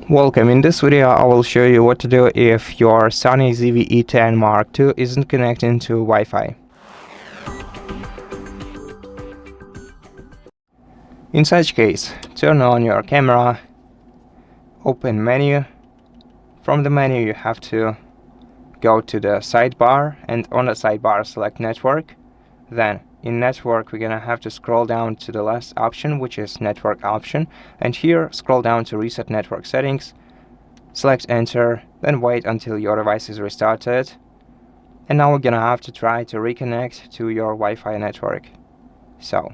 Welcome. In this video I will show you what to do if your SONY ZV-E10 II isn't connecting to Wi-Fi. In such case, turn on your camera, open menu. From the menu you have to go to the sidebar, and on the sidebar select network. Then in network we're gonna have to scroll down to the last option, which is network option, and here scroll down to reset network settings, select enter, then wait until your device is restarted. And now we're gonna have to try to reconnect to your Wi-Fi network. So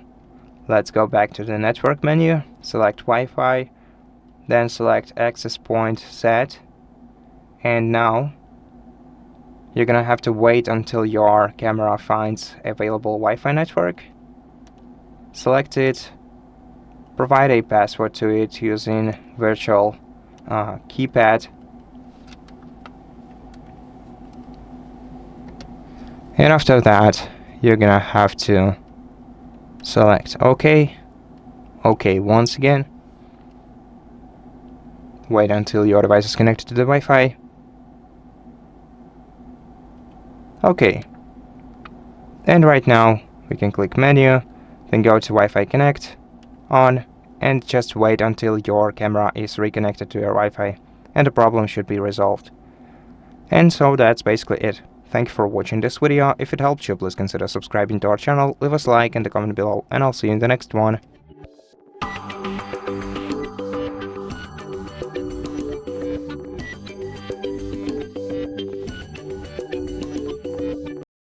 let's go back to the network menu, select Wi-Fi, then select access point set, and now you're gonna have to wait until your camera finds available Wi-Fi network. Select it, provide a password to it using virtual keypad, and after that you're gonna have to select OK once again, wait until your device is connected to the Wi-Fi. OK, and right now we can click menu, then go to Wi-Fi connect, on, and just wait until your camera is reconnected to your Wi-Fi, and the problem should be resolved. And so that's basically it. Thank you for watching this video. If it helped you, please consider subscribing to our channel, leave us a like and a comment below, and I'll see you in the next one.